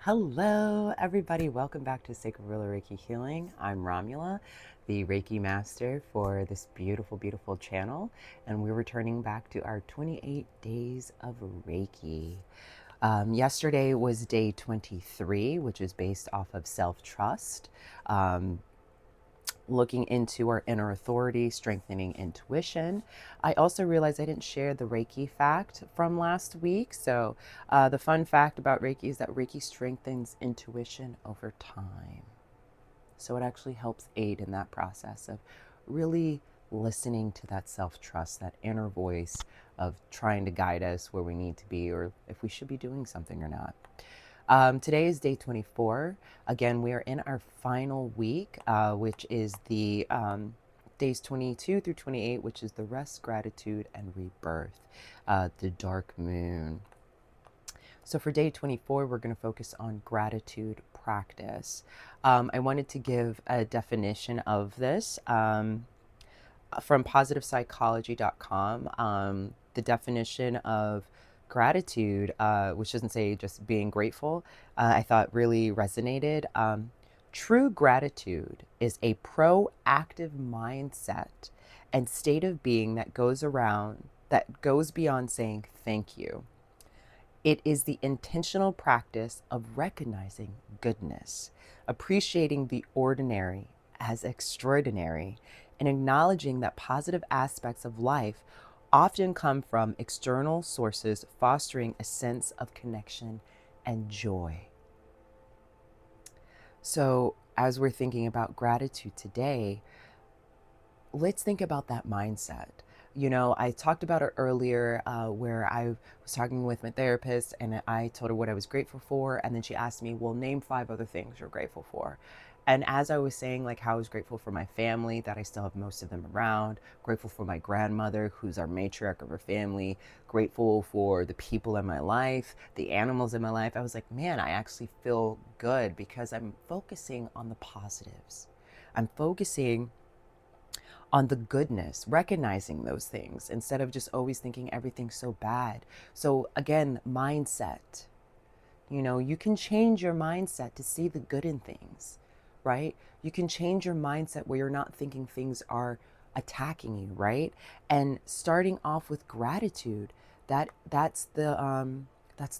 Hello, everybody. Welcome back to Sacred Ruler Reiki Healing. I'm Romula, the Reiki Master for this beautiful, beautiful channel, and we're returning back to our 28 days of Reiki. Yesterday was day 23, which is based off of self-trust. Looking into our inner authority, strengthening intuition. I also realized I didn't share the Reiki fact from last week. So the fun fact about Reiki is that Reiki strengthens intuition over time. So it actually helps aid in that process of really listening to that self-trust, that inner voice of trying to guide us where we need to be or if we should be doing something or not. Today is day 24. Again, we are in our final week, which is the days 22 through 28, which is the rest, gratitude, and rebirth, the dark moon. So for day 24, we're going to focus on gratitude practice. I wanted to give a definition of this from positivepsychology.com. The definition of gratitude, which doesn't say just being grateful, I thought really resonated. True gratitude is a proactive mindset and state of being that goes beyond saying thank you. It is the intentional practice of recognizing goodness, appreciating the ordinary as extraordinary, and acknowledging that positive aspects of life often come from external sources, fostering a sense of connection and joy. So, as we're thinking about gratitude today, let's think about that mindset. You know, I talked about it earlier where I was talking with my therapist and I told her what I was grateful for. And then she asked me, well, name 5 other things you're grateful for. And as I was saying, like how I was grateful for my family, that I still have most of them around, grateful for my grandmother, who's our matriarch of our family, grateful for the people in my life, the animals in my life. I was like, man, I actually feel good because I'm focusing on the positives. I'm focusing on the goodness, recognizing those things instead of just always thinking everything's so bad. So again, mindset. You know, you can change your mindset to see the good in things, right? You can change your mindset where you're not thinking things are attacking you, right? And starting off with gratitude, that's the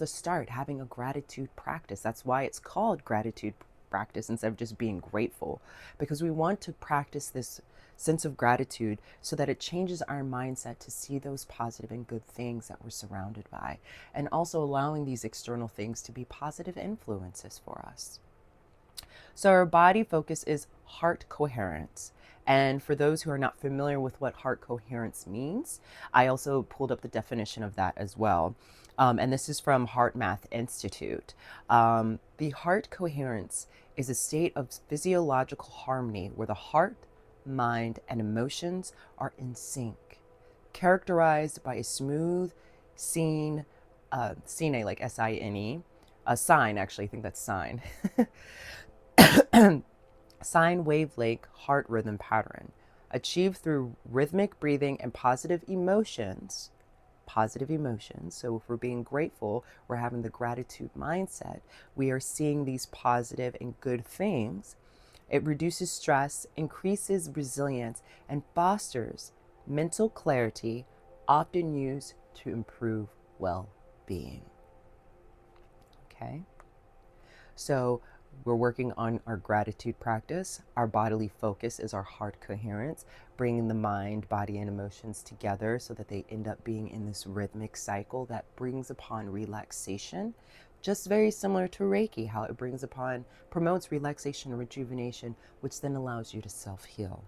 start, having a gratitude practice. That's why it's called gratitude practice instead of just being grateful, because we want to practice this sense of gratitude so that it changes our mindset to see those positive and good things that we're surrounded by, and also allowing these external things to be positive influences for us. So our body focus is heart coherence. And for those who are not familiar with what heart coherence means, I also pulled up the definition of that as well. And this is from Heart Math Institute. The heart coherence is a state of physiological harmony where the heart, mind, and emotions are in sync, characterized by a smooth, sine, like S-I-N-E, a sine, actually, I think that's sine, sine wavelength heart rhythm pattern, achieved through rhythmic breathing and positive emotions. Positive emotions. So if we're being grateful, we're having the gratitude mindset, we are seeing these positive and good things. It reduces stress, increases resilience, and fosters mental clarity, often used to improve well-being. Okay? So we're working on our gratitude practice. Our bodily focus is our heart coherence, bringing the mind, body, and emotions together so that they end up being in this rhythmic cycle that brings upon relaxation. Just very similar to Reiki, how it promotes relaxation and rejuvenation, which then allows you to self-heal.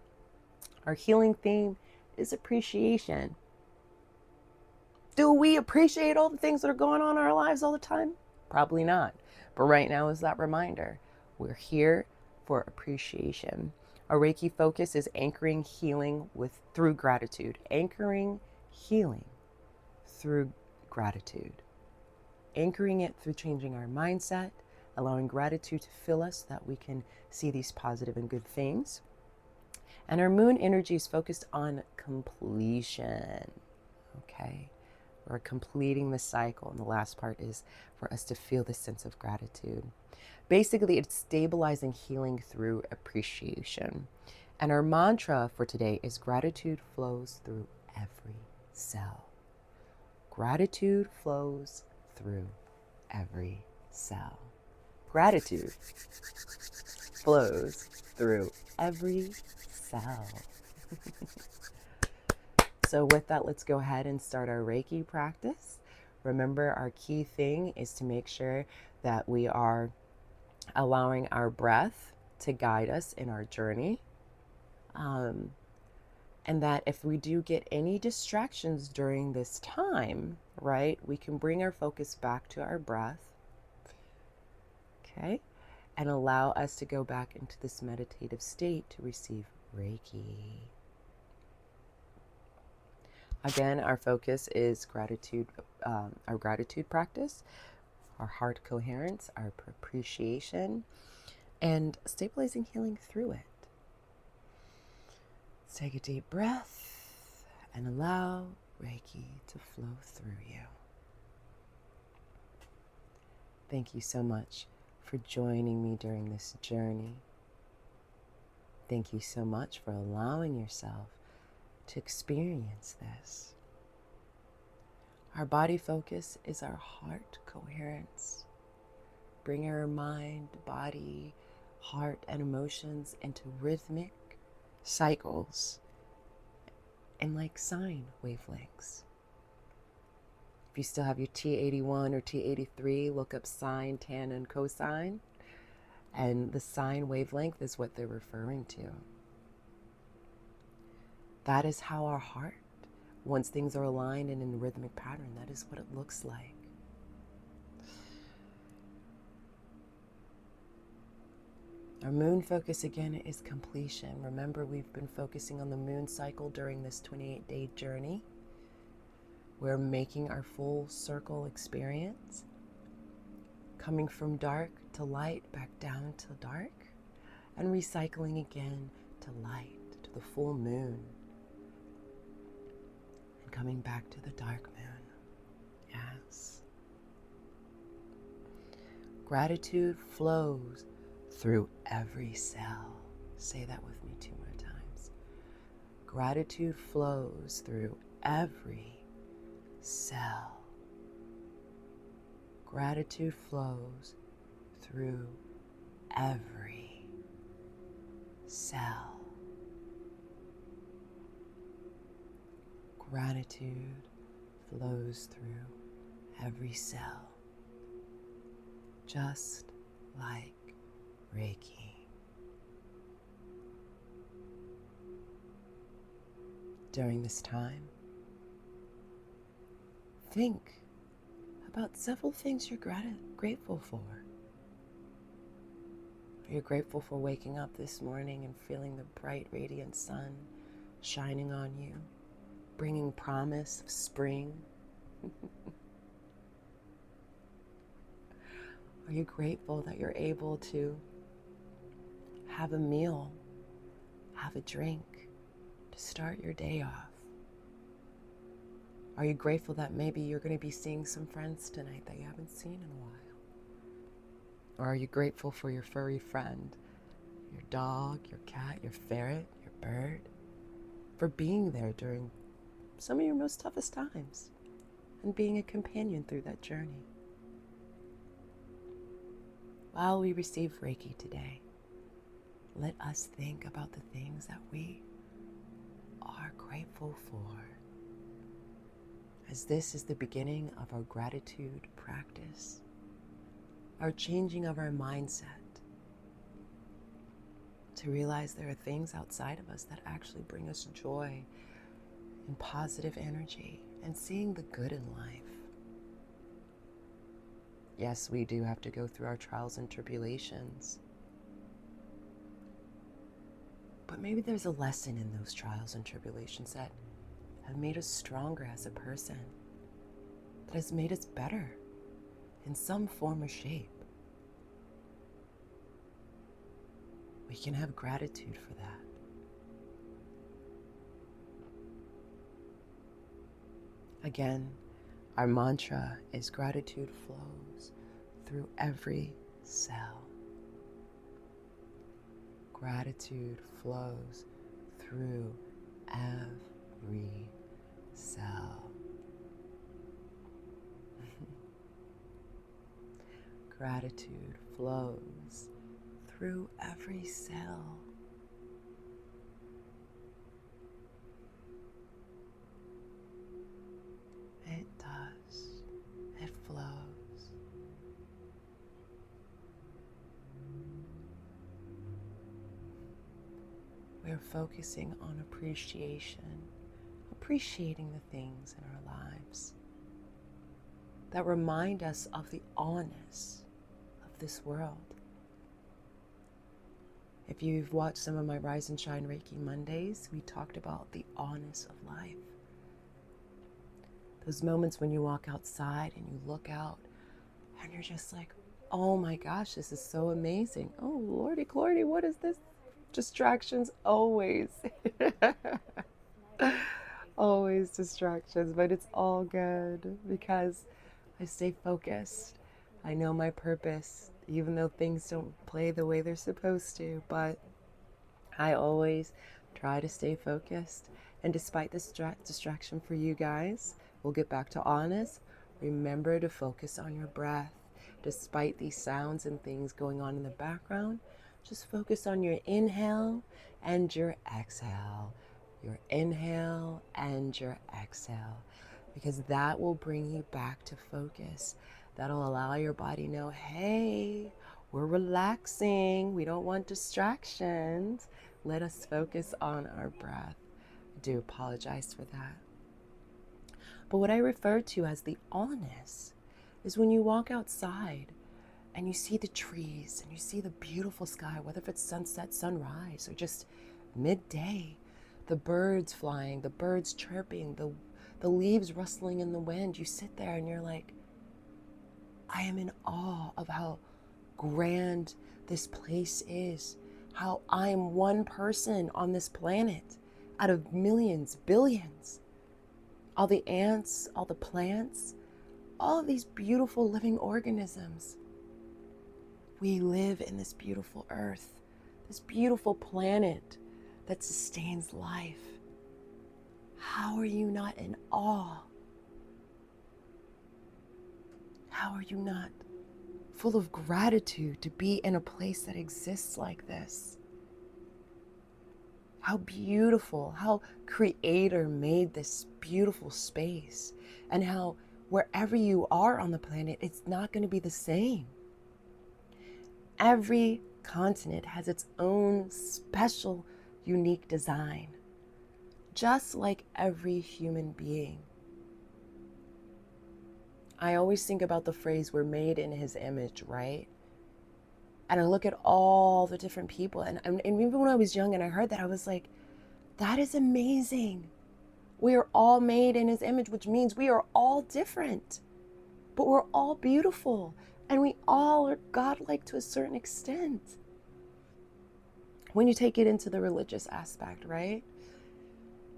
Our healing theme is appreciation. Do we appreciate all the things that are going on in our lives all the time? Probably not. But right now is that reminder. We're here for appreciation. Our Reiki focus is anchoring healing through gratitude. Anchoring healing through gratitude. Anchoring it through changing our mindset, allowing gratitude to fill us so that we can see these positive and good things. And our moon energy is focused on completion. Okay. We're completing the cycle. And the last part is for us to feel this sense of gratitude. Basically, it's stabilizing healing through appreciation. And our mantra for today is gratitude flows through every cell. Gratitude flows through every cell. Gratitude flows through every cell. So with that, let's go ahead and start our Reiki practice. Remember, our key thing is to make sure that we are allowing our breath to guide us in our journey. And that if we do get any distractions during this time, right, we can bring our focus back to our breath, okay, and allow us to go back into this meditative state to receive Reiki. Again, our focus is gratitude, our gratitude practice, our heart coherence, our appreciation, and stabilizing healing through it. Let's take a deep breath and allow Reiki to flow through you. Thank you so much for joining me during this journey. Thank you so much for allowing yourself to experience this. Our body focus is our heart coherence. Bring our mind, body, heart, and emotions into rhythmic cycles and like sine wavelengths. If you still have your T81 or T83, look up sine, tan, and cosine. And the sine wavelength is what they're referring to. That is how our heart, once things are aligned and in a rhythmic pattern, that is what it looks like. Our moon focus again is completion. Remember, we've been focusing on the moon cycle during this 28-day journey. We're making our full circle experience, coming from dark to light, back down to dark, and recycling again to light, to the full moon, and coming back to the dark moon. Yes. Gratitude flows through every cell. Say that with me 2 more times. Gratitude flows through every cell. Gratitude flows through every cell. Gratitude flows through every cell, just like Reiki. During this time, think about several things you're grateful for. Are you grateful for waking up this morning and feeling the bright, radiant sun shining on you, bringing promise of spring? Are you grateful that you're able to have a meal, have a drink to start your day off? Are you grateful that maybe you're going to be seeing some friends tonight that you haven't seen in a while? Or are you grateful for your furry friend, your dog, your cat, your ferret, your bird, for being there during some of your most toughest times and being a companion through that journey? While we receive Reiki today, let us think about the things that we are grateful for, as this is the beginning of our gratitude practice, our changing of our mindset to realize there are things outside of us that actually bring us joy and positive energy and seeing the good in life. Yes, we do have to go through our trials and tribulations, but maybe there's a lesson in those trials and tribulations that have made us stronger as a person, that has made us better in some form or shape. We can have gratitude for that. Again, Our mantra is gratitude flows through every cell. Gratitude flows through every cell. Gratitude flows through every cell. It does. It flows. We're focusing on appreciation, appreciating the things in our lives that remind us of the awness of this world. If you've watched some of my Rise and Shine Reiki Mondays, we talked about the awness of life. Those moments when you walk outside and you look out and you're just like, oh my gosh, this is so amazing. Oh, Lordy, Lordy, what is this? Distractions always. Always distractions, but it's all good because I stay focused. I know my purpose, even though things don't play the way they're supposed to, but I always try to stay focused. And despite this distraction for you guys, we'll get back to honest. Remember to focus on your breath. Despite these sounds and things going on in the background, just focus on your inhale and your exhale. Your inhale and your exhale. Because that will bring you back to focus. That'll allow your body to know, hey, we're relaxing. We don't want distractions. Let us focus on our breath. I do apologize for that. But what I refer to as the awness is when you walk outside and you see the trees and you see the beautiful sky, whether if it's sunset, sunrise, or just midday, the birds flying, the birds chirping, the leaves rustling in the wind. You sit there and you're like, I am in awe of how grand this place is, how I'm one person on this planet out of millions, billions. All the ants, all the plants, all of these beautiful living organisms. We live in this beautiful earth, this beautiful planet that sustains life. How are you not in awe? How are you not full of gratitude to be in a place that exists like this? How beautiful, how Creator made this beautiful space, and how wherever you are on the planet, it's not going to be the same. Every continent has its own special, unique design, just like every human being. I always think about the phrase, we're made in His image, right? And I look at all the different people, and even when I was young and I heard that, I was like, that is amazing. We are all made in His image, which means we are all different, but we're all beautiful, and we all are godlike to a certain extent. When you take it into the religious aspect, right?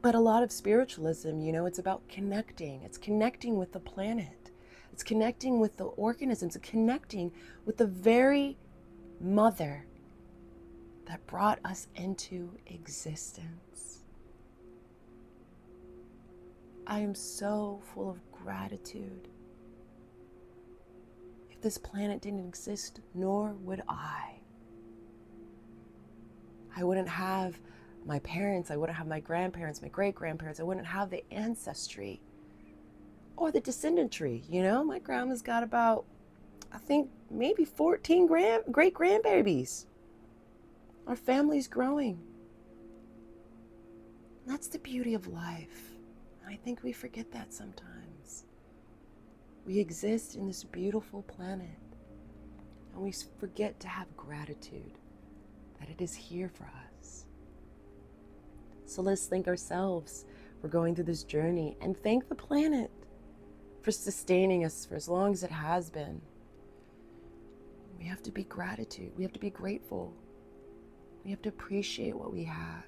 But a lot of spiritualism, it's about connecting. It's connecting with the planet. It's connecting with the organisms. It's connecting with the very Mother that brought us into existence. I am so full of gratitude. If this planet didn't exist, nor would I. I wouldn't have my parents, I wouldn't have my grandparents, my great-grandparents, I wouldn't have the ancestry or the descendant tree. My grandma's got about, I think, maybe 14 great-grandbabies. Our family's growing. That's the beauty of life. And I think we forget that sometimes. We exist in this beautiful planet, and we forget to have gratitude that it is here for us. So let's thank ourselves for going through this journey, and thank the planet for sustaining us for as long as it has been. We have to be gratitude. We have to be grateful. We have to appreciate what we have.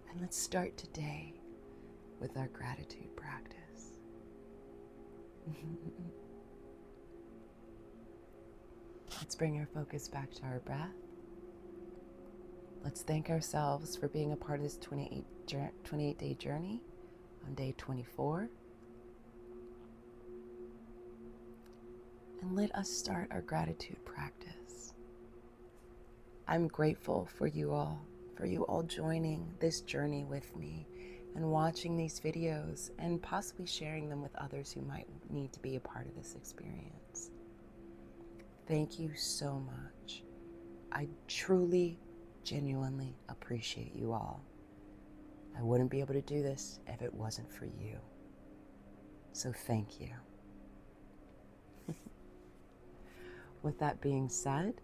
And let's start today with our gratitude practice. Let's bring our focus back to our breath. Let's thank ourselves for being a part of this 28-day journey on day 24. And let us start our gratitude practice. I'm grateful for you all joining this journey with me and watching these videos and possibly sharing them with others who might need to be a part of this experience. Thank you so much. I truly, genuinely appreciate you all. I wouldn't be able to do this if it wasn't for you. So thank you. With that being said,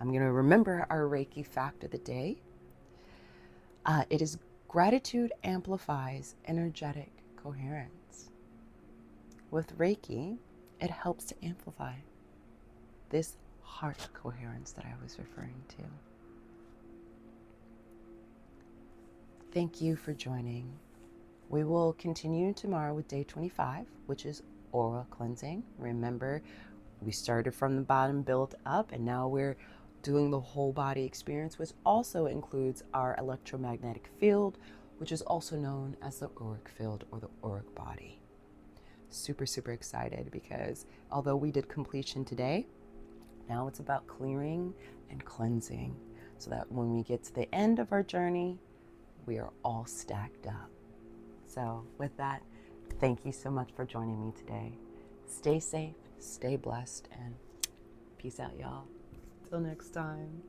I'm going to remember our Reiki Fact of the day. It is gratitude amplifies energetic coherence. With Reiki, it helps to amplify this heart coherence that I was referring to. Thank you for joining. We will continue tomorrow with day 25, which is aura cleansing. Remember, we started from the bottom, built up, and now we're doing the whole body experience, which also includes our electromagnetic field, which is also known as the auric field or the auric body. Super, super excited because although we did completion today, now it's about clearing and cleansing so that when we get to the end of our journey, we are all stacked up. So with that, thank you so much for joining me today. Stay safe, stay blessed, and peace out, y'all. Till next time.